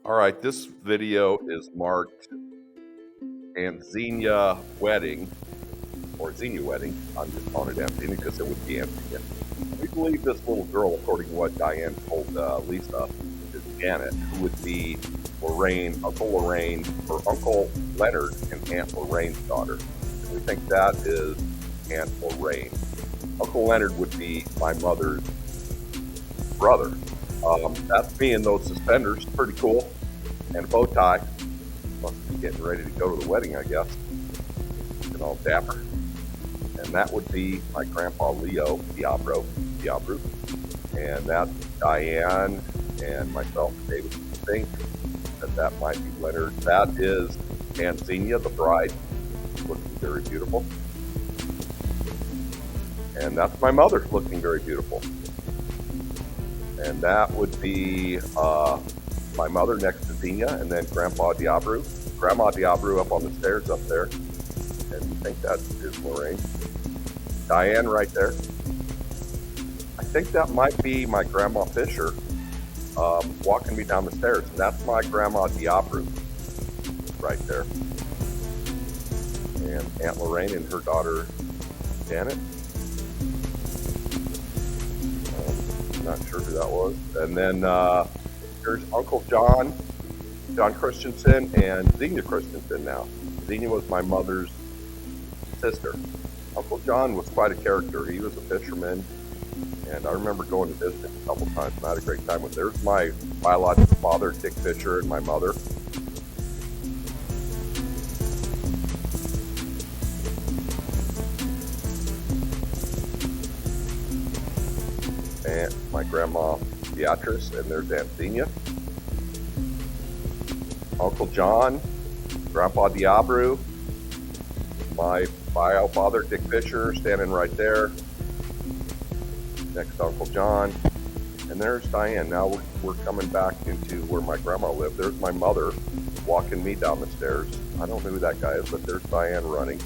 All right, this video is marked Aunt Xenia wedding, or Xenia wedding. I'm just calling it Aunt Xenia because it would be Aunt Xenia. We believe this little girl, according to what Diane told Lisa, is Janet, who would be Lorraine, Uncle Lorraine, or Uncle Leonard and Aunt Lorraine's daughter. And we think that is Aunt Lorraine. Uncle Leonard would be my mother's brother. That's me in those suspenders, pretty cool, and a bow tie. Must be getting ready to go to the wedding, I guess. And all dapper. And that would be my grandpa Leo Diabro, and that's Diane and myself, David. Think that might be Leonard. That is Aunt Xenia, the bride, looking very beautiful. And that's my mother, looking very beautiful. And that would be my mother next to Xenia, and then Grandpa Diabro. Grandma Diabro up on the stairs up there. And we think that is Lorraine. Diane right there. I think that might be my Grandma Fisher walking me down the stairs. And that's my Grandma Diabro right there. And Aunt Lorraine and her daughter Janet. Not sure who that was. And then here's Uncle John Christensen, and Xenia Christensen now. Xenia was my mother's sister. Uncle John was quite a character. He was a fisherman, and I remember going to visit him a couple times, and I had a great time with him. There's my biological father, Dick Fisher, and my mother. And my grandma Beatrice, and there's Aunt Xenia. Uncle John, Grandpa Diabro, my bio father Dick Fisher standing right there next to Uncle John, and there's Diane. Now we're coming back into where my grandma lived. There's my mother walking me down the stairs. I don't know who that guy is, but there's Diane running.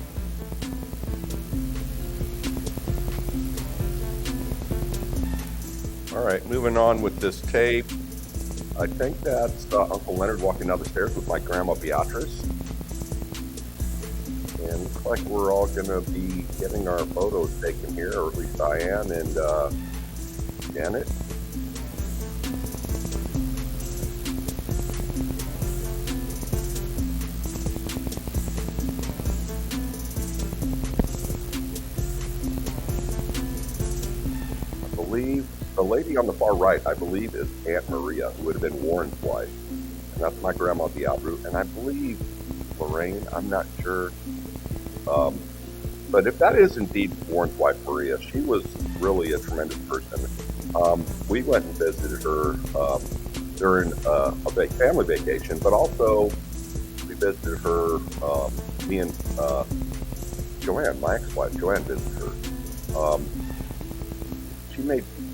All right, moving on with this tape. I think that's Uncle Leonard walking down the stairs with my grandma Beatrice. And looks like we're all going to be getting our photos taken here, or at least Diane and Janet. I believe the lady on the far right, I believe, is Aunt Maria, who would have been Warren's wife. And that's my grandma Diabro. And I believe Lorraine, I'm not sure. But if that is indeed Warren's wife, Maria, she was really a tremendous person. We went and visited her during a family vacation, but also we visited her, me and Joanne, my ex-wife, Joanne visited her.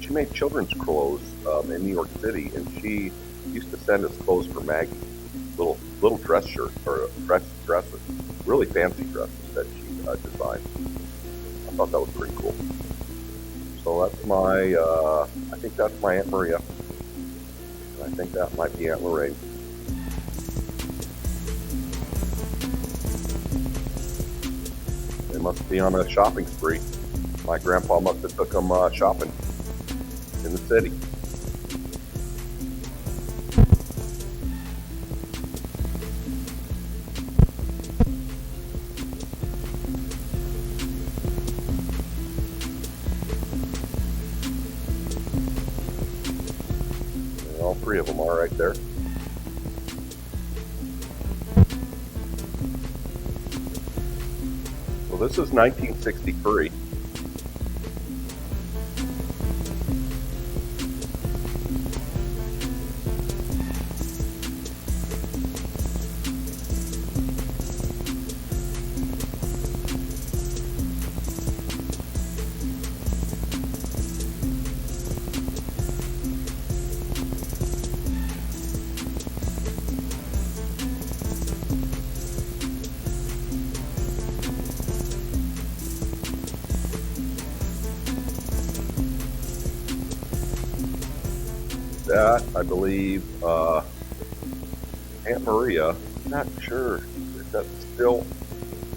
She made children's clothes in New York City, and she used to send us clothes for Maggie, little dress shirts or dresses, really fancy dresses that she designed. I thought that was pretty cool. So that's my, I think that's my Aunt Maria, and I think that might be Aunt Lorraine. They must be on a shopping spree. My grandpa must have took them shopping in the city. And all three of them are right there. So this is 1963. That, I believe, Aunt Maria. I'm not sure if that's still,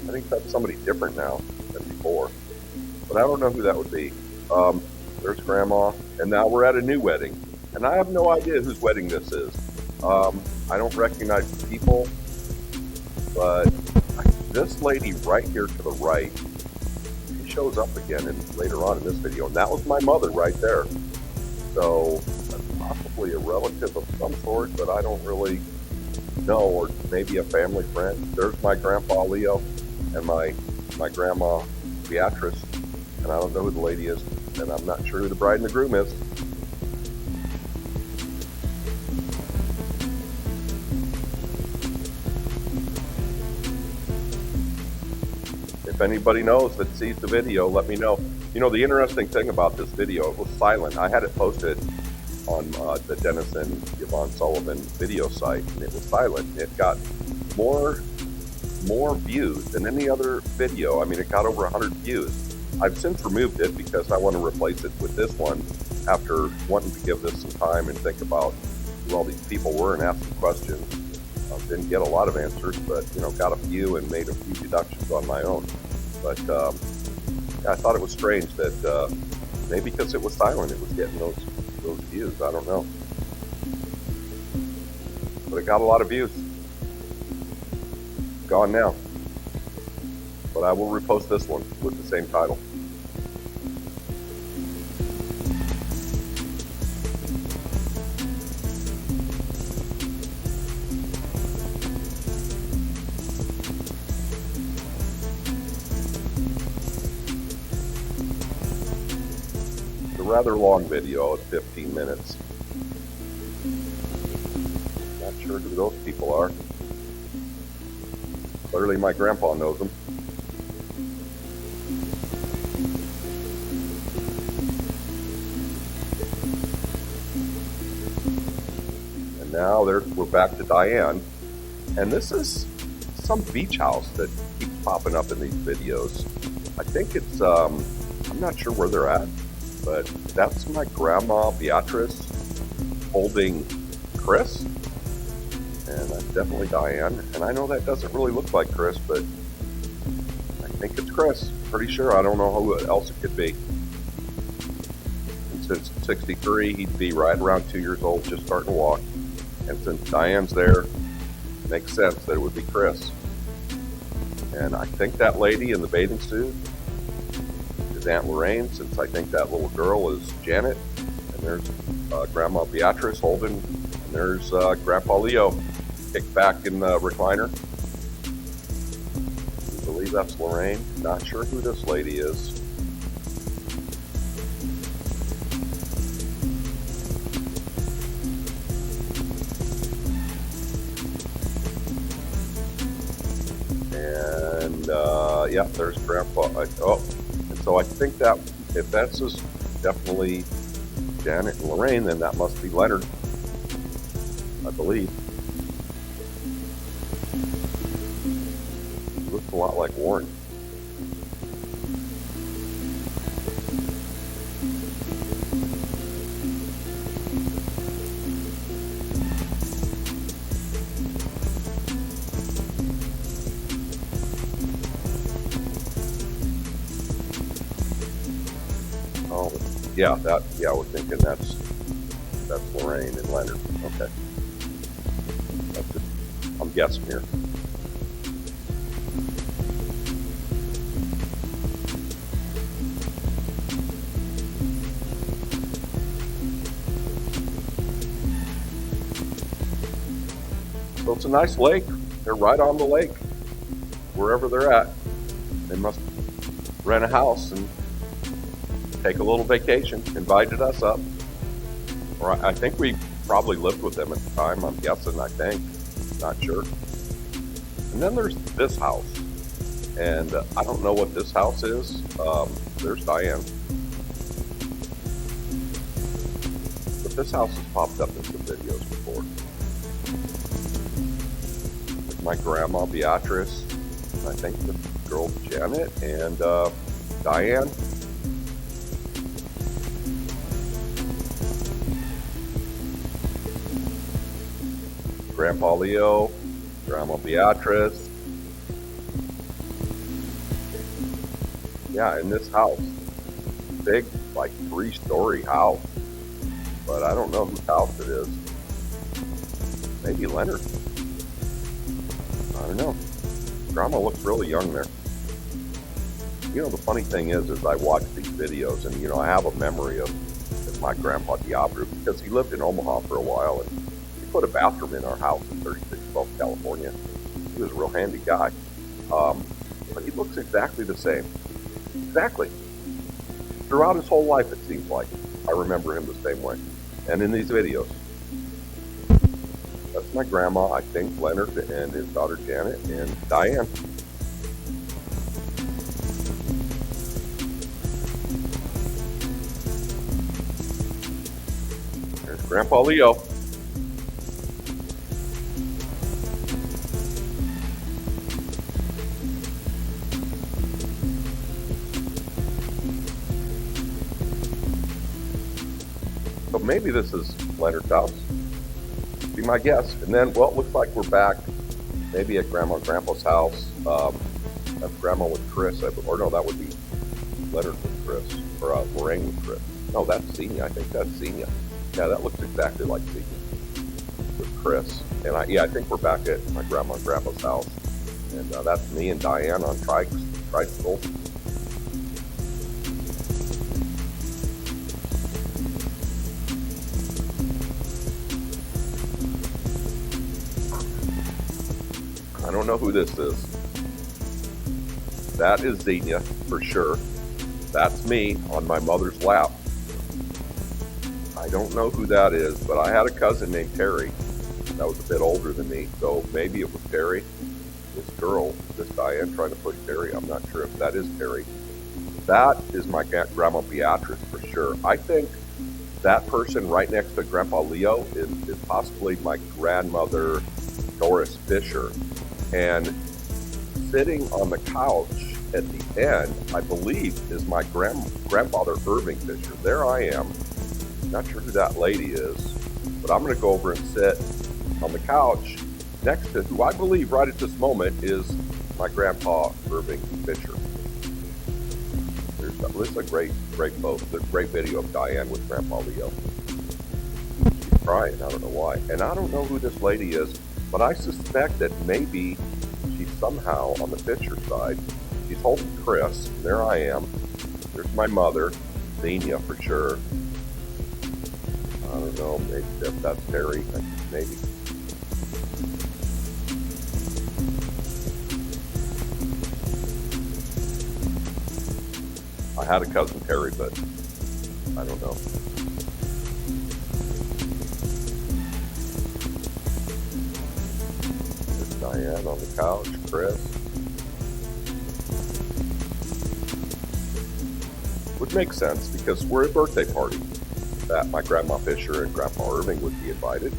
I think that's somebody different now than before. But I don't know who that would be. There's Grandma, and now we're at a new wedding. And I have no idea whose wedding this is. I don't recognize the people, but this lady right here to the right, she shows up again later on in this video, and that was my mother right there. So that's possibly a relative of some sort, but I don't really know, or maybe a family friend. There's my grandpa Leo and my grandma Beatrice, and I don't know who the lady is, and I'm not sure who the bride and the groom is. If anybody knows that sees the video, let me know. You know, the interesting thing about this video, it was silent. I had it posted on the Dennis and Yvonne Sullivan video site, and it was silent. It got more views than any other video. I mean, it got over 100 views. I've since removed it because I want to replace it with this one after wanting to give this some time and think about who all these people were and ask some questions. Didn't get a lot of answers, but, you know, got a few and made a few deductions on my own. But I thought it was strange that maybe because it was silent, it was getting those views. I don't know. But it got a lot of views. Gone now. But I will repost this one with the same title. Rather long video at 15 minutes. Not sure who those people are. Clearly my grandpa knows them. And now we're back to Diane. And this is some beach house that keeps popping up in these videos. I think it's, I'm not sure where they're at. But that's my grandma Beatrice holding Chris, and that's definitely Diane. And I know that doesn't really look like Chris, but I think it's Chris. Pretty sure. I don't know who else it could be. And since 63, he'd be right around 2 years old, just starting to walk. And since Diane's there, it makes sense that it would be Chris. And I think that lady in the bathing suit is Aunt Lorraine, since I think that little girl is Janet. And there's Grandma Beatrice holding, and there's Grandpa Leo kicked back in the recliner. I believe that's Lorraine. Not sure who this lady is. And yeah, there's Grandpa. So I think that if that's just definitely Janet and Lorraine, then that must be Leonard, I believe. He looks a lot like Warren. Yeah, we're thinking that's Lorraine and Leonard. Okay. I'm guessing here. So it's a nice lake. They're right on the lake, wherever they're at. They must rent a house and take a little vacation, invited us up. Or I think we probably lived with them at the time, I'm guessing, I think. Not sure. And then there's this house. And I don't know what this house is. There's Diane. But this house has popped up in some videos before. There's my grandma Beatrice. And I think the girl Janet and Diane. Grandpa Leo, Grandma Beatrice. Yeah, in this house. Big, like 3-story house. But I don't know whose house it is. Maybe Leonard. I don't know. Grandma looks really young there. You know, the funny thing is I watch these videos and, I have a memory of my grandpa Diablo because he lived in Omaha for a while and he put a bathroom in our house in 3612 California. He was a real handy guy. But he looks exactly the same. Exactly. Throughout his whole life, it seems like. I remember him the same way. And in these videos. That's my grandma, I think, Leonard, and his daughter Janet, and Diane. There's Grandpa Leo. So maybe this is Leonard's house. Be my guess. And then, well, it looks like we're back maybe at Grandma and Grandpa's house. That's Grandma with Chris. Or no, that would be Leonard with Chris. Or Lorraine with Chris. No, that's Xenia. I think that's Xenia. Yeah, that looks exactly like Xenia with Chris. And I think we're back at my Grandma and Grandpa's house. And that's me and Diane on tricycle. I don't know who this is. That is Xenia, for sure. That's me on my mother's lap. I don't know who that is, but I had a cousin named Terry that was a bit older than me, so maybe it was Terry. This girl, this Diane trying to push Terry, I'm not sure if that is Terry. That is my Grandma Beatrice, for sure. I think that person right next to Grandpa Leo is possibly my grandmother, Doris Fisher. And sitting on the couch at the end, I believe, is my grandfather, Irving Fisher. There I am. Not sure who that lady is, but I'm going to go over and sit on the couch next to who I believe right at this moment is my grandpa, Irving Fisher. This is a great photo. There's a great video of Diane with Grandpa Leo. She's crying. I don't know why. And I don't know who this lady is. But I suspect that maybe she's somehow on the Fisher side. She's holding Chris. There I am. There's my mother, Xenia for sure. I don't know, maybe if that's Terry. Maybe. I had a cousin Terry, but I don't know. Diane on the couch, Chris. Would make sense because we're at a birthday party that my Grandma Fisher and Grandpa Irving would be invited,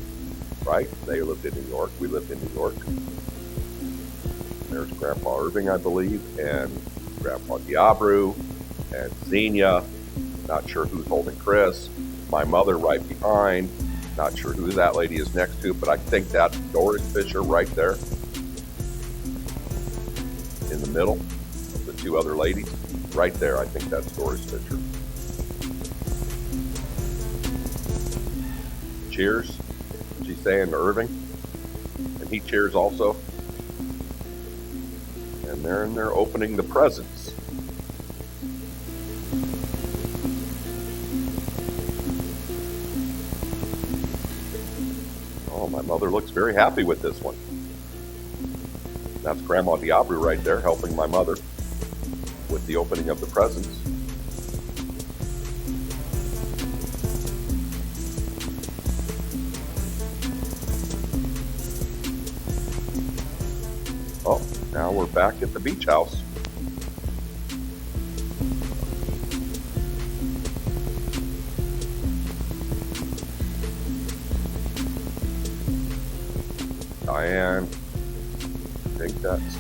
right? They lived in New York. We lived in New York. There's Grandpa Irving, I believe, and Grandpa Diablo and Xenia. Not sure who's holding Chris. My mother right behind. Not sure who that lady is next to, but I think that's Doris Fisher right there in the middle of the two other ladies. Right there, I think that's Doris Fisher. Cheers, she's saying to Irving, and he cheers also. And they're in there opening the presents. Oh, my mother looks very happy with this one. That's Grandma Diablo right there helping my mother with the opening of the presents. Oh, now we're back at the beach house. Diane, I think that's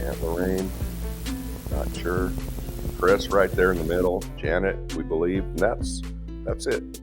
Aunt Lorraine, not sure. Chris right there in the middle, Janet, we believe, and that's it.